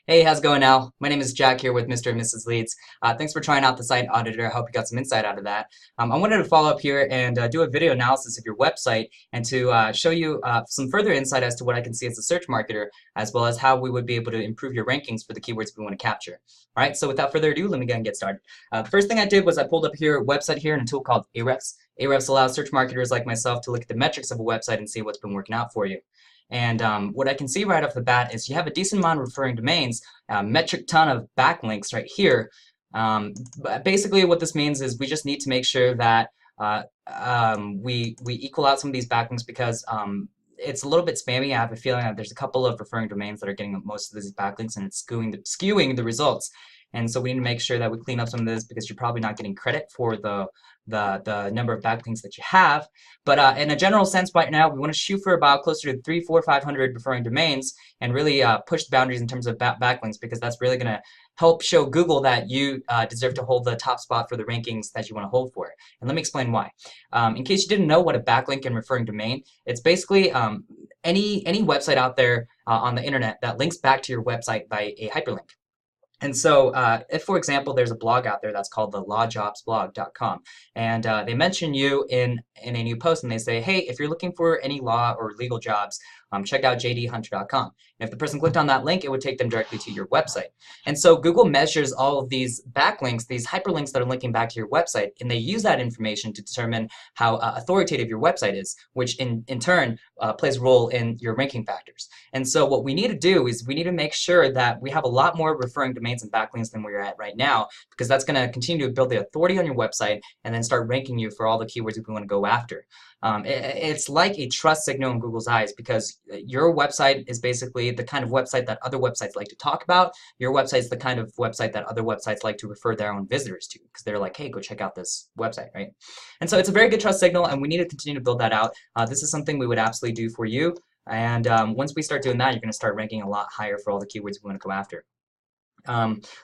Hey, how's it going now? My name is Jack here with Mr. and Mrs. Leeds. Thanks for trying out the site auditor. I hope you got some insight out of that. I wanted to follow up here and do a video analysis of your website and to show you some further insight as to what I can see as a search marketer, as well as how we would be able to improve your rankings for the keywords we want to capture. All right, so without further ado, let me go and get started. The first thing I did was I pulled up here a website here in a tool called Ahrefs. Ahrefs allows search marketers like myself to look at the metrics of a website and see what's been working out for you. And what I can see right off the bat is you have a decent amount of referring domains, a metric ton of backlinks right here. But basically what this means is we just need to make sure that we equal out some of these backlinks because it's a little bit spammy. I have a feeling that there's a couple of referring domains that are getting most of these backlinks and it's skewing the results. And so we need to make sure that we clean up some of this because you're probably not getting credit for the number of backlinks that you have. But in a general sense right now, we want to shoot for about closer to 300, 400, 500 referring domains and really push the boundaries in terms of backlinks because that's really going to help show Google that you deserve to hold the top spot for the rankings that you want to hold for. And let me explain why. In case you didn't know what a backlink and referring domain, it's basically any website out there on the internet that links back to your website by a hyperlink. And so if, for example, there's a blog out there that's called the lawjobsblog.com, and they mention you in a new post, and they say, hey, if you're looking for any law or legal jobs, check out jdhunt.com. And if the person clicked on that link, it would take them directly to your website. And so Google measures all of these backlinks, these hyperlinks that are linking back to your website, and they use that information to determine how authoritative your website is, which in turn plays a role in your ranking factors. And so what we need to do is we need to make sure that we have a lot more referring domains and backlinks than we're at right now, because that's going to continue to build the authority on your website and then start ranking you for all the keywords we want to go after. It's like a trust signal in Google's eyes because your website is basically the kind of website that other websites like to talk about. Your website is the kind of website that other websites like to refer their own visitors to because they're like, hey, go check out this website, right? And so it's a very good trust signal, and we need to continue to build that out. This is something we would absolutely do for you. And once we start doing that, you're going to start ranking a lot higher for all the keywords we want to go after.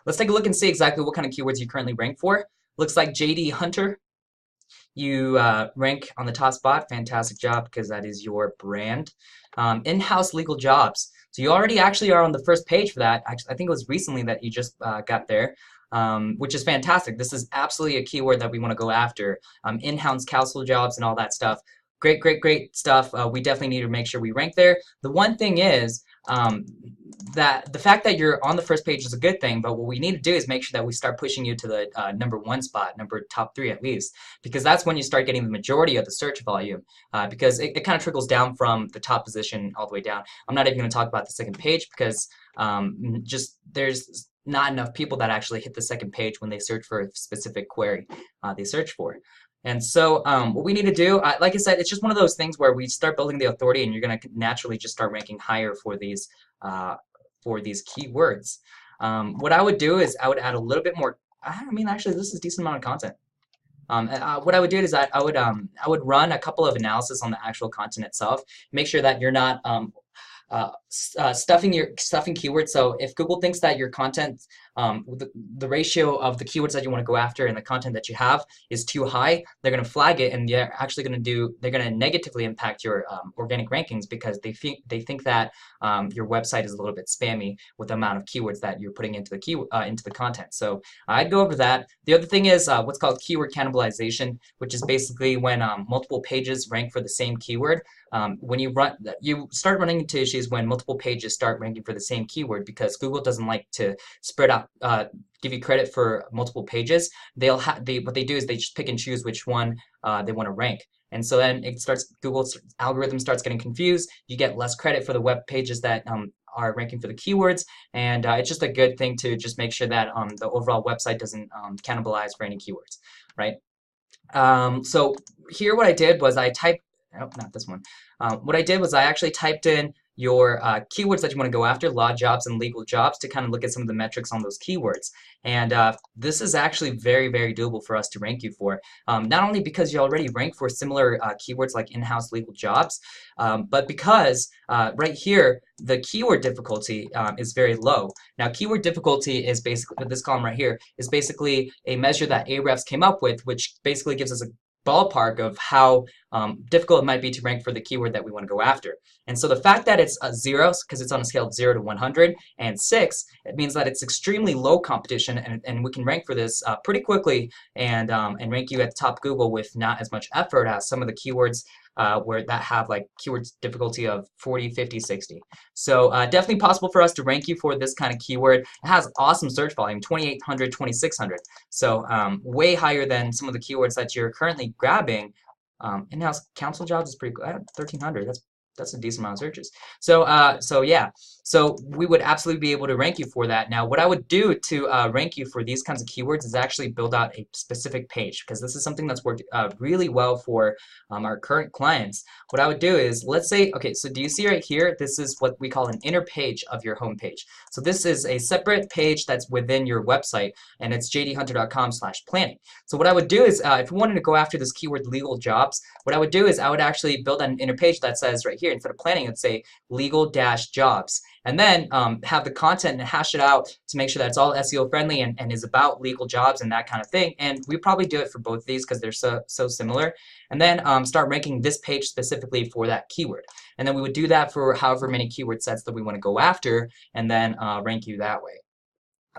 Let's take a look and see exactly what kind of keywords you currently rank for. Looks like JD Hunter. You rank on the top spot. Fantastic job because that is your brand. In-house legal jobs. So you already actually are on the first page for that. Actually, I think it was recently that you just got there, which is fantastic. This is absolutely a keyword that we want to go after. In-house counsel jobs and all that stuff. Great, great, great stuff. We definitely need to make sure we rank there. The one thing is that the fact that you're on the first page is a good thing, but what we need to do is make sure that we start pushing you to the #1 spot, top 3 at least, because that's when you start getting the majority of the search volume, because it kind of trickles down from the top position all the way down. I'm not even going to talk about the second page because just there's not enough people that actually hit the second page when they search for a specific query they search for. And so what we need to do, like I said, it's just one of those things where we start building the authority and you're going to naturally just start ranking higher for these keywords. What I would do is I would add a little bit more. I mean, actually, this is a decent amount of content. What I would do is I would run a couple of analysis on the actual content itself, make sure that you're not stuffing keywords. So if Google thinks that your content, the ratio of the keywords that you want to go after and the content that you have is too high, they're going to flag it, and they're actually going to negatively impact your organic rankings because they think that your website is a little bit spammy with the amount of keywords that you're putting into the content. So I'd go over that. The other thing is what's called keyword cannibalization, which is basically when multiple pages rank for the same keyword. When you start running into issues when multiple pages start ranking for the same keyword because Google doesn't like to spread out, give you credit for multiple pages. What they do is they just pick and choose which one they want to rank. And so then Google's algorithm starts getting confused. You get less credit for the web pages that are ranking for the keywords, and it's just a good thing to just make sure that the overall website doesn't cannibalize for any keywords, right? So here what I did was I typed, oh, not this one. What I did was I actually typed in your keywords that you want to go after, law jobs and legal jobs, to kind of look at some of the metrics on those keywords. And this is actually very, very doable for us to rank you for. Not only because you already rank for similar keywords like in-house legal jobs, but because right here, the keyword difficulty is very low. Now, keyword difficulty is basically, this column right here, is basically a measure that Ahrefs came up with, which basically gives us a ballpark of how difficult it might be to rank for the keyword that we want to go after. And so the fact that it's a 0, because it's on a scale of 0 to 100, and 6, it means that it's extremely low competition, and we can rank for this pretty quickly and rank you at the top Google with not as much effort as some of the keywords where that have like keyword difficulty of 40, 50, 60. So definitely possible for us to rank you for this kind of keyword. It has awesome search volume, 2,800, 2,600. So way higher than some of the keywords that you're currently grabbing. In-house council jobs is pretty good. 1,300. That's a decent amount of searches. So yeah. So we would absolutely be able to rank you for that. Now, what I would do to rank you for these kinds of keywords is actually build out a specific page, because this is something that's worked really well for our current clients. What I would do is, let's say, okay, so do you see right here? This is what we call an inner page of your home page. So this is a separate page that's within your website, and it's jdhunter.com/planning. So what I would do is, if you wanted to go after this keyword legal jobs, what I would do is I would actually build an inner page that says right here, instead of planning, it'd say legal-jobs. And then have the content and hash it out to make sure that it's all SEO friendly and is about legal jobs and that kind of thing. And we probably do it for both of these because they're so similar. And then start ranking this page specifically for that keyword. And then we would do that for however many keyword sets that we want to go after, and then rank you that way.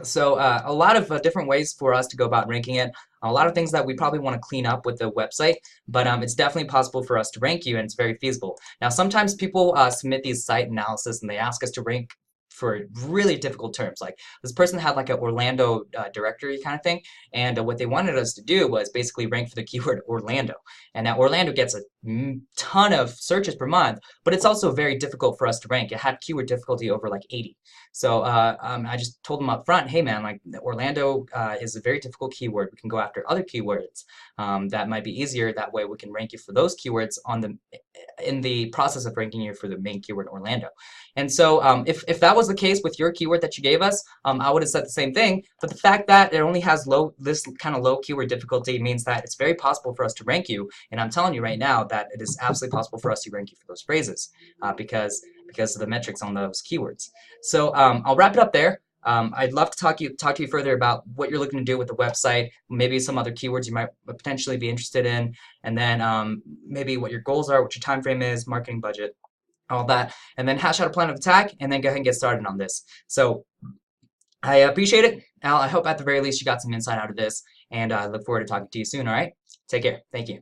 So a lot of different ways for us to go about ranking it. A lot of things that we probably want to clean up with the website, but it's definitely possible for us to rank you, and it's very feasible. Now, sometimes people submit these site analysis and they ask us to rank for really difficult terms. Like this person had like an Orlando directory kind of thing, and what they wanted us to do was basically rank for the keyword Orlando. And now Orlando gets a ton of searches per month, but it's also very difficult for us to rank. It had keyword difficulty over like 80. So I just told them up front, hey man, like Orlando is a very difficult keyword. We can go after other keywords that might be easier. That way we can rank you for those keywords in the process of ranking you for the main keyword Orlando. And so if that was the case with your keyword that you gave us, I would have said the same thing. But the fact that it only has this kind of low keyword difficulty means that it's very possible for us to rank you. And I'm telling you right now that it is absolutely possible for us to rank you for those phrases because of the metrics on those keywords. So I'll wrap it up there. I'd love to talk to you further about what you're looking to do with the website, maybe some other keywords you might potentially be interested in, and then maybe what your goals are, what your time frame is, marketing budget, all that, and then hash out a plan of attack, and then go ahead and get started on this. So I appreciate it, Al. I hope at the very least you got some insight out of this, and I look forward to talking to you soon, all right? Take care. Thank you.